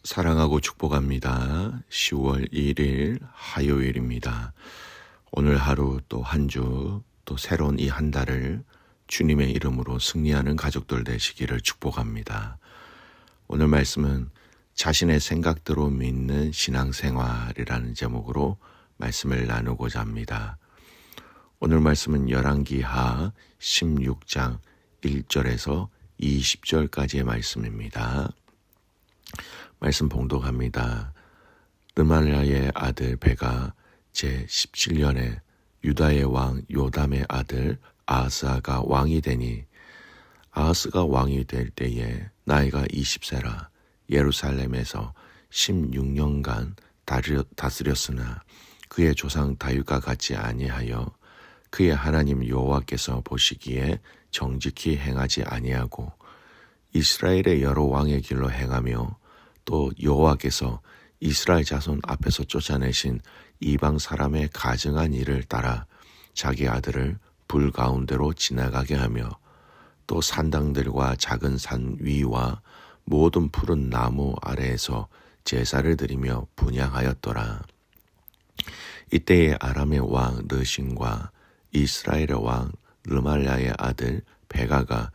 사랑하고 축복합니다. 10월 1일 화요일입니다. 오늘 하루 또 한 주, 또 새로운 이 한 달을 주님의 이름으로 승리하는 가족들 되시기를 축복합니다. 오늘 말씀은 자신의 생각대로 믿는 신앙생활이라는 제목으로 말씀을 나누고자 합니다. 오늘 말씀은 열왕기하 16장 1절에서 20절까지의 말씀입니다. 말씀 봉독합니다. 르말랴의 아들 베가 제17년에 유다의 왕 요담의 아들 아하스가 왕이 되니 아하스가 왕이 될 때에 나이가 20세라 예루살렘에서 16년간 다스렸으나 그의 조상 다윗과 같지 아니하여 그의 하나님 여호와께서 보시기에 정직히 행하지 아니하고 이스라엘의 여러 왕의 길로 행하며 또 여호와께서 이스라엘 자손 앞에서 쫓아내신 이방 사람의 가증한 일을 따라 자기 아들을 불 가운데로 지나가게 하며 또 산당들과 작은 산 위와 모든 푸른 나무 아래에서 제사를 드리며 분향하였더라. 이때에 아람의 왕 르신과 이스라엘의 왕 르말랴의 아들 베가가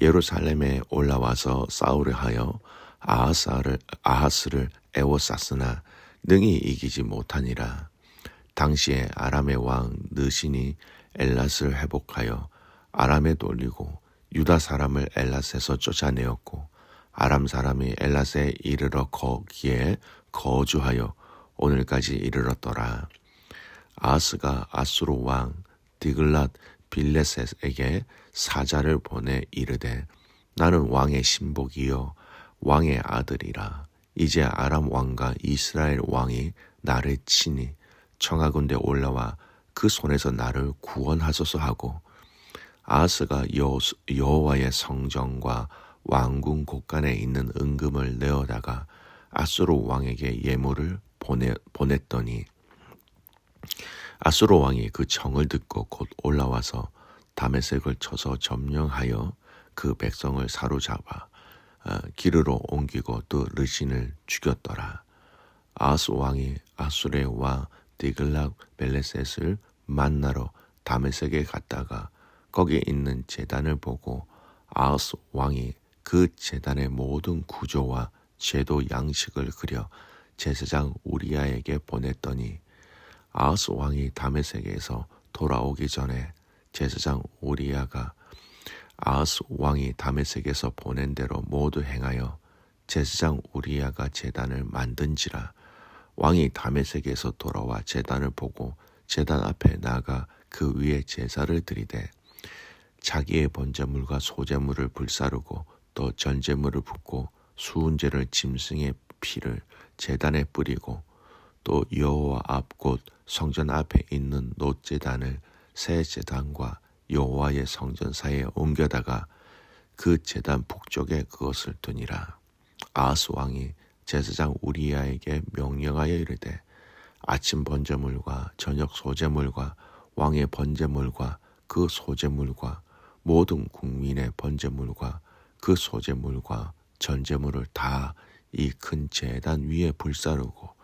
예루살렘에 올라와서 싸우려 하여 아하스를 애워쌌으나 능히 이기지 못하니라. 당시에 아람의 왕 느신이 엘랏을 회복하여 아람에 돌리고 유다 사람을 엘랏에서 쫓아내었고 아람 사람이 엘랏에 이르러 거기에 거주하여 오늘까지 이르렀더라. 아하스가 아수르 왕 디글랏 빌레셋에게 사자를 보내 이르되 나는 왕의 신복이요 왕의 아들이라. 이제 아람 왕과 이스라엘 왕이 나를 치니 청하건대 올라와 그 손에서 나를 구원하소서 하고 아하스가 여호와의 성전과 왕궁 곳간에 있는 은금을 내어다가 아수르 왕에게 예물을 보냈더니 아수르 왕이 그 청을 듣고 곧 올라와서 다메섹을 쳐서 점령하여 그 백성을 사로잡아 기르로 옮기고 또 르신을 죽였더라. 아하스 왕이 아수르의 왕 디글랏 벨레셋을 만나러 다메섹에 갔다가 거기에 있는 제단을 보고 아하스 왕이 그 제단의 모든 구조와 제도 양식을 그려 제사장 우리야에게 보냈더니 아하스 왕이 다메섹에서 돌아오기 전에 제사장 우리야가 아하스 왕이 다메섹에서 보낸 대로 모두 행하여 제사장 우리야가 제단을 만든지라. 왕이 다메섹에서 돌아와 제단을 보고 제단 앞에 나가 그 위에 제사를 드리되 자기의 번제물과 소제물을 불사르고 또 전제물을 붓고 수은제를 짐승의 피를 제단에 뿌리고 또 여호와 앞 곧 성전 앞에 있는 놋제단을 새 제단과 여호와의 성전 사이에 옮겨다가 그 제단 북쪽에 그것을 두니라. 아하스 왕이 제사장 우리야에게 명령하여 이르되 아침 번제물과 저녁 소제물과 왕의 번제물과 그 소제물과 모든 국민의 번제물과 그 소제물과 전제물을 다 이 큰 제단 위에 불사르고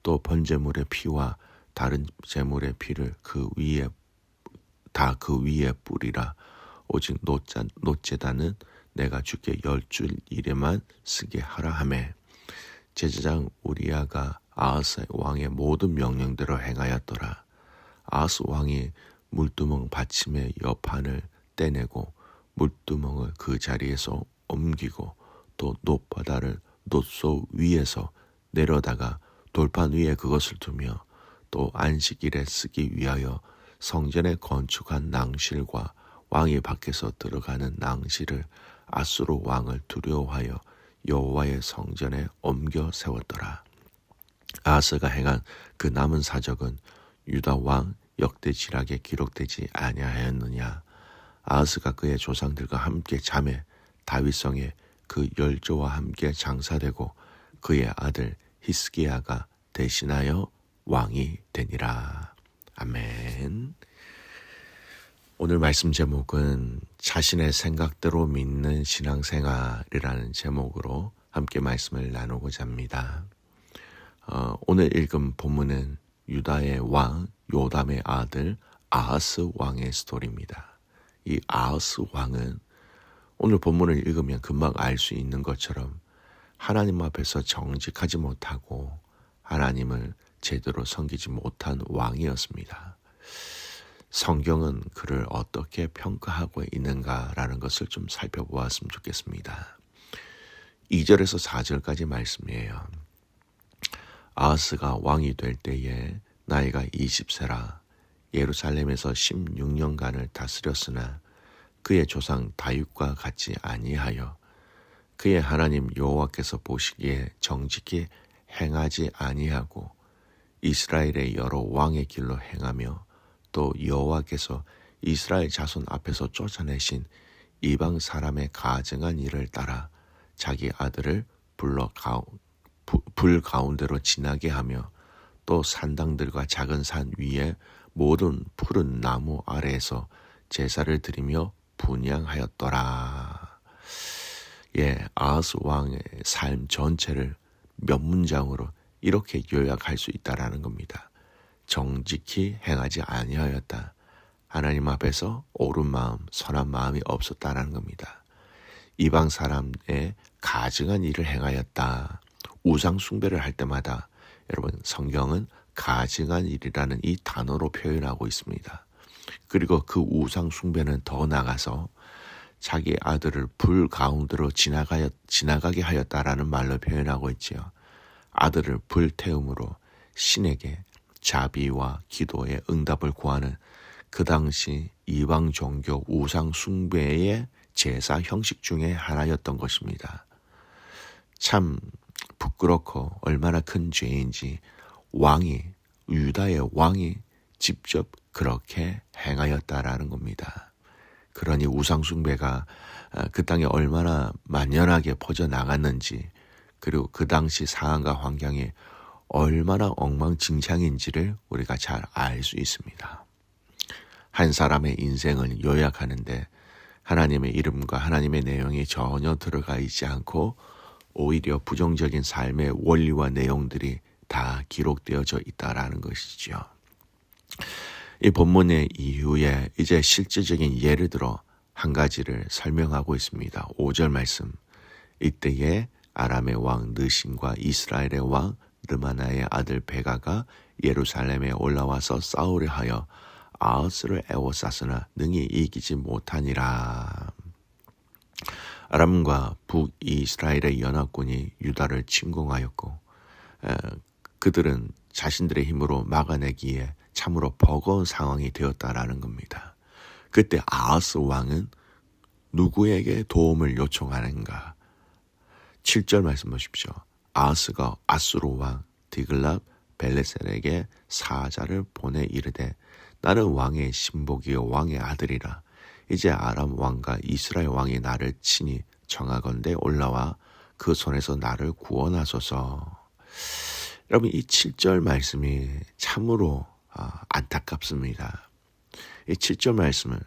또 번제물의 피와 다른 제물의 피를 그 위에 뿌리라. 오직 놋제단은 내가 주께 10줄 이래만 쓰게 하라 하매 제사장 우리야가 아하스 왕의 모든 명령대로 행하였더라. 아하스 왕이 물두멍 받침의 옆판을 떼내고 물두멍을 그 자리에서 옮기고 또 놋바다를 놋소 위에서 내려다가 돌판 위에 그것을 두며 또 안식일에 쓰기 위하여 성전에 건축한 낭실과 왕이 밖에서 들어가는 낭실을 아수르 왕을 두려워하여 여호와의 성전에 옮겨 세웠더라. 아하스가 행한 그 남은 사적은 유다 왕 역대지락에 기록되지 아니하였느냐. 아하스가 그의 조상들과 함께 잠에 다윗성에 그 열조와 함께 장사되고 그의 아들 히스기야가 대신하여 왕이 되니라. 아멘. 오늘 말씀 제목은 자신의 생각대로 믿는 신앙생활이라는 제목으로 함께 말씀을 나누고자 합니다. 오늘 읽은 본문은 유다의 왕 요담의 아들 아하스 왕의 스토리입니다. 이 아하스 왕은 오늘 본문을 읽으면 금방 알 수 있는 것처럼 하나님 앞에서 정직하지 못하고 하나님을 제대로 섬기지 못한 왕이었습니다. 성경은 그를 어떻게 평가하고 있는가라는 것을 좀 살펴보았으면 좋겠습니다. 2절에서 4절까지 말씀이에요. 아하스가 왕이 될 때에 나이가 20세라 예루살렘에서 16년간을 다스렸으나 그의 조상 다윗과 같이 아니하여 그의 하나님 여호와께서 보시기에 정직히 행하지 아니하고 이스라엘의 여러 왕의 길로 행하며 또 여호와께서 이스라엘 자손 앞에서 쫓아내신 이방 사람의 가증한 일을 따라 자기 아들을 불 가운데로 지나게 하며 또 산당들과 작은 산 위에 모든 푸른 나무 아래에서 제사를 드리며 분향하였더라. 아하스 왕의 삶 전체를 몇 문장으로 이렇게 요약할 수 있다라는 겁니다. 정직히 행하지 아니하였다. 하나님 앞에서 옳은 마음, 선한 마음이 없었다라는 겁니다. 이방 사람의 가증한 일을 행하였다. 우상 숭배를 할 때마다 여러분 성경은 가증한 일이라는 이 단어로 표현하고 있습니다. 그리고 그 우상 숭배는 더 나가서 자기 아들을 불 가운데로 지나가게 하였다라는 말로 표현하고 있지요. 아들을 불태움으로 신에게 자비와 기도의 응답을 구하는 그 당시 이방 종교 우상 숭배의 제사 형식 중에 하나였던 것입니다. 참 부끄럽고 얼마나 큰 죄인지 유다의 왕이 직접 그렇게 행하였다라는 겁니다. 그러니 우상 숭배가 그 땅에 얼마나 만연하게 퍼져나갔는지 그리고 그 당시 상황과 환경이 얼마나 엉망진창인지를 우리가 잘 알 수 있습니다. 한 사람의 인생을 요약하는데 하나님의 이름과 하나님의 내용이 전혀 들어가 있지 않고 오히려 부정적인 삶의 원리와 내용들이 다 기록되어져 있다라는 것이지요. 이 본문의 이후에 이제 실질적인 예를 들어 한 가지를 설명하고 있습니다. 5절 말씀. 이때에 아람의 왕 느신과 이스라엘의 왕 르마나의 아들 베가가 예루살렘에 올라와서 싸우려 하여 아하스를 애워쌌으나 능히 이기지 못하니라. 아람과 북이스라엘의 연합군이 유다를 침공하였고 그들은 자신들의 힘으로 막아내기에 참으로 버거운 상황이 되었다라는 겁니다. 그때 아하스 왕은 누구에게 도움을 요청하는가? 7절 말씀 보십시오. 아하스가 아수르 왕 디글랍 벨레셀에게 사자를 보내 이르되 나는 왕의 신복이요 왕의 아들이라. 이제 아람 왕과 이스라엘 왕이 나를 친히 청하건대 올라와 그 손에서 나를 구원하소서. 여러분 이 7절 말씀이 참으로 안타깝습니다. 이 7절 말씀을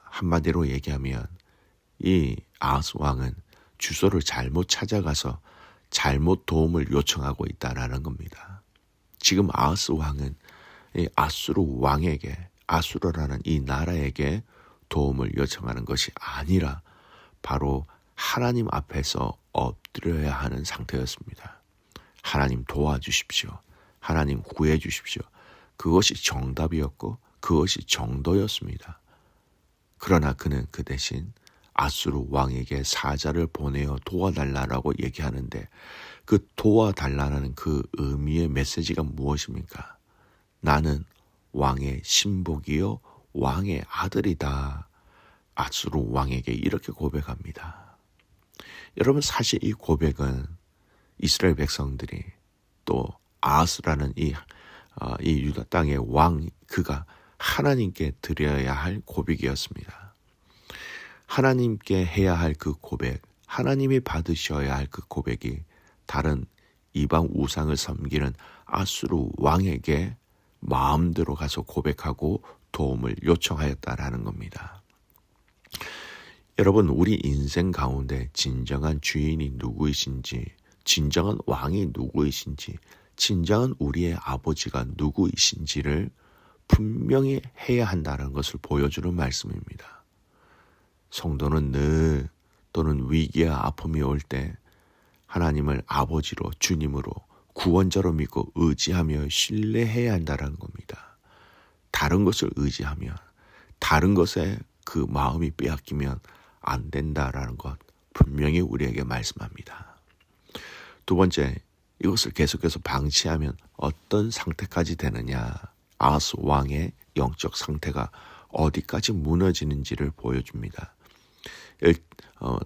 한마디로 얘기하면 이 아하스 왕은 주소를 잘못 찾아가서 잘못 도움을 요청하고 있다라는 겁니다. 지금 아하스 왕은 이 아수르 왕에게 아수르라는 이 나라에게 도움을 요청하는 것이 아니라 바로 하나님 앞에서 엎드려야 하는 상태였습니다. 하나님 도와주십시오. 하나님 구해 주십시오. 그것이 정답이었고 그것이 정도였습니다. 그러나 그는 그 대신 아수르 왕에게 사자를 보내어 도와달라고 얘기하는데 그 도와달라는 그 의미의 메시지가 무엇입니까? 나는 왕의 신복이요 왕의 아들이다. 아수르 왕에게 이렇게 고백합니다. 여러분 사실 이 고백은 이스라엘 백성들이 또 아하스라는 이 유다 땅의 왕 그가 하나님께 드려야 할 고백이었습니다. 하나님께 해야 할 그 고백, 하나님이 받으셔야 할 그 고백이 다른 이방 우상을 섬기는 아수르 왕에게 마음대로 가서 고백하고 도움을 요청하였다라는 겁니다. 여러분, 우리 인생 가운데 진정한 주인이 누구이신지, 진정한 왕이 누구이신지, 진정한 우리의 아버지가 누구이신지를 분명히 해야 한다는 것을 보여주는 말씀입니다. 성도는 늘 또는 위기와 아픔이 올 때 하나님을 아버지로, 주님으로, 구원자로 믿고 의지하며 신뢰해야 한다는 겁니다. 다른 것을 의지하면, 다른 것에 그 마음이 빼앗기면 안 된다라는 것 분명히 우리에게 말씀합니다. 두 번째, 이것을 계속해서 방치하면 어떤 상태까지 되느냐. 아하스 왕의 영적 상태가 어디까지 무너지는지를 보여줍니다.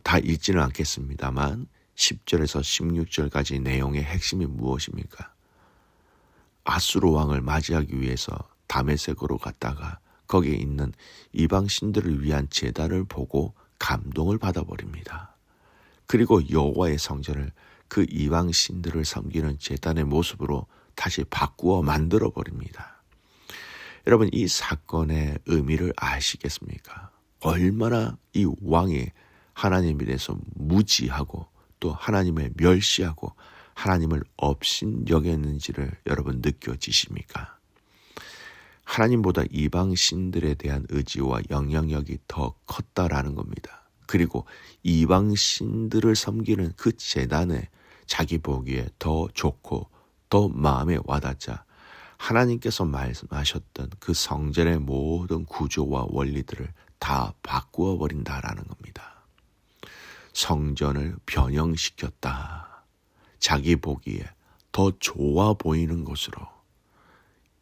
다 읽지는 않겠습니다만 10절에서 16절까지 내용의 핵심이 무엇입니까? 아수르 왕을 맞이하기 위해서 다메섹으로 갔다가 거기에 있는 이방 신들을 위한 제단을 보고 감동을 받아버립니다. 그리고 여호와의 성전을 그 이방 신들을 섬기는 제단의 모습으로 다시 바꾸어 만들어버립니다. 여러분, 이 사건의 의미를 아시겠습니까? 얼마나 이 왕이 하나님에 대해서 무지하고 또 하나님을 멸시하고 하나님을 업신여겼는지를 여러분 느껴지십니까? 하나님보다 이방 신들에 대한 의지와 영향력이 더 컸다라는 겁니다. 그리고 이방 신들을 섬기는 그 제단에 자기 보기에 더 좋고 더 마음에 와닿자 하나님께서 말씀하셨던 그 성전의 모든 구조와 원리들을 다 바꾸어 버린다라는 겁니다. 성전을 변형시켰다. 자기 보기에 더 좋아 보이는 것으로.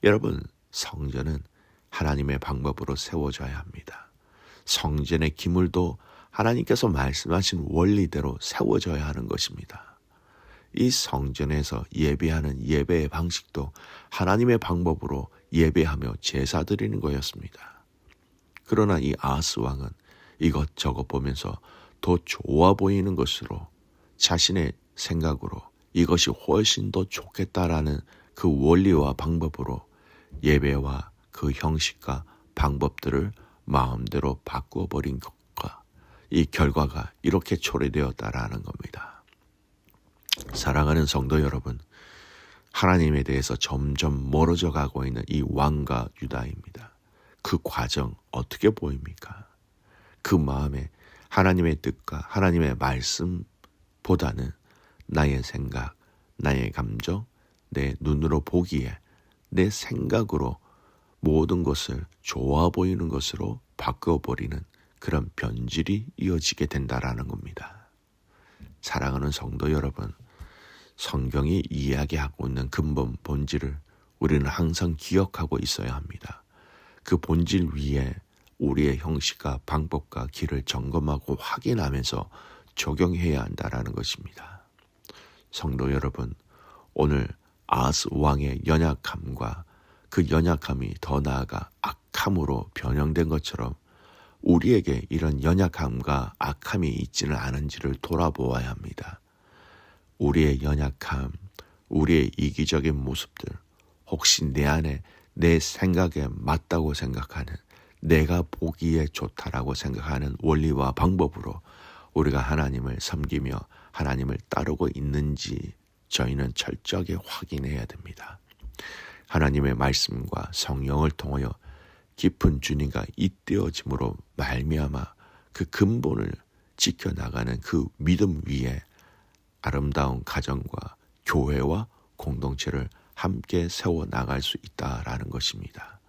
여러분, 성전은 하나님의 방법으로 세워져야 합니다. 성전의 기물도 하나님께서 말씀하신 원리대로 세워져야 하는 것입니다. 이 성전에서 예배하는 예배의 방식도 하나님의 방법으로 예배하며 제사 드리는 거였습니다. 그러나 이 아하스 왕은 이것저것 보면서 더 좋아 보이는 것으로 자신의 생각으로 이것이 훨씬 더 좋겠다라는 그 원리와 방법으로 예배와 그 형식과 방법들을 마음대로 바꾸어버린 것과 이 결과가 이렇게 초래되었다라는 겁니다. 사랑하는 성도 여러분, 하나님에 대해서 점점 멀어져 가고 있는 이 왕과 유다입니다. 그 과정 어떻게 보입니까? 그 마음에 하나님의 뜻과 하나님의 말씀보다는 나의 생각, 나의 감정, 내 눈으로 보기에 내 생각으로 모든 것을 좋아 보이는 것으로 바꿔버리는 그런 변질이 이어지게 된다라는 겁니다. 사랑하는 성도 여러분, 성경이 이야기하고 있는 근본 본질을 우리는 항상 기억하고 있어야 합니다. 그 본질 위에 우리의 형식과 방법과 길을 점검하고 확인하면서 적용해야 한다라는 것입니다. 성도 여러분, 오늘 아하스 왕의 연약함과 그 연약함이 더 나아가 악함으로 변형된 것처럼 우리에게 이런 연약함과 악함이 있지는 않은지를 돌아보아야 합니다. 우리의 연약함, 우리의 이기적인 모습들, 혹시 내 안에 내 생각에 맞다고 생각하는, 내가 보기에 좋다라고 생각하는 원리와 방법으로 우리가 하나님을 섬기며 하나님을 따르고 있는지 저희는 철저하게 확인해야 됩니다. 하나님의 말씀과 성령을 통하여 깊은 주님과 잇대어짐으로 말미암아 그 근본을 지켜나가는 그 믿음 위에 아름다운 가정과 교회와 공동체를 함께 세워나갈 수 있다라는 것입니다.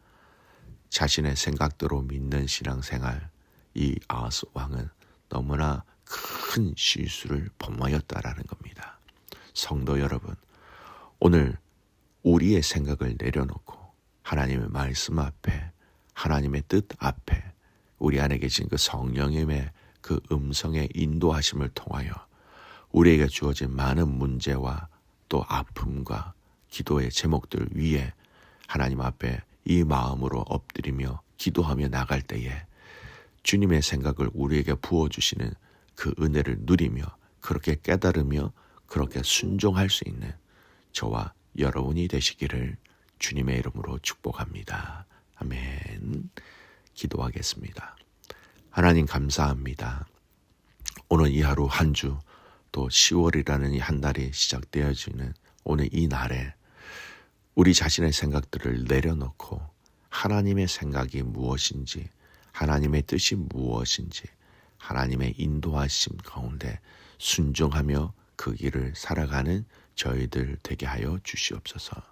자신의 생각대로 믿는 신앙생활, 이 아하스 왕은 너무나 큰 실수를 범하였다라는 겁니다. 성도 여러분, 오늘 우리의 생각을 내려놓고 하나님의 말씀 앞에, 하나님의 뜻 앞에 우리 안에 계신 그 성령님의 그 음성의 인도하심을 통하여 우리에게 주어진 많은 문제와 또 아픔과 기도의 제목들 위에 하나님 앞에 이 마음으로 엎드리며 기도하며 나갈 때에 주님의 생각을 우리에게 부어주시는 그 은혜를 누리며 그렇게 깨달으며 그렇게 순종할 수 있는 저와 여러분이 되시기를 주님의 이름으로 축복합니다. 아멘. 기도하겠습니다. 하나님 감사합니다. 오늘 이 하루 한 주, 또 10월이라는 이 한 달이 시작되어지는 오늘 이 날에 우리 자신의 생각들을 내려놓고 하나님의 생각이 무엇인지, 하나님의 뜻이 무엇인지, 하나님의 인도하심 가운데 순종하며 그 길을 살아가는 저희들 되게 하여 주시옵소서.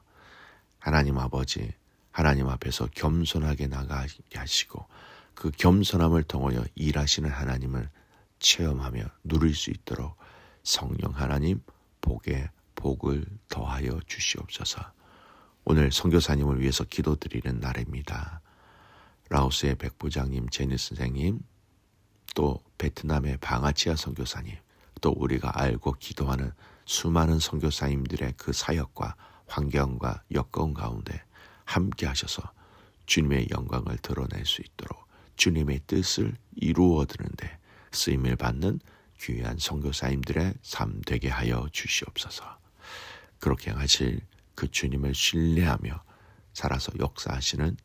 하나님 아버지, 하나님 앞에서 겸손하게 나가게 하시고 그 겸손함을 통하여 일하시는 하나님을 체험하며 누릴 수 있도록 성령 하나님 복에 복을 더하여 주시옵소서. 오늘 선교사님을 위해서 기도드리는 날입니다. 라오스의 백부장님, 제니 선생님, 또 베트남의 방아치아 선교사님, 또 우리가 알고 기도하는 수많은 선교사님들의 그 사역과 환경과 여건 가운데 함께 하셔서 주님의 영광을 드러낼 수 있도록 주님의 뜻을 이루어드는데 쓰임을 받는 귀한 선교사님들의 삶 되게 하여 주시옵소서. 그렇게 하실 그 주님을 신뢰하며 살아서 역사하시는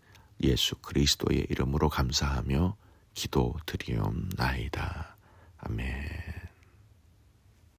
예수 그리스도의 이름으로 감사하며 기도드리옵나이다. 아멘.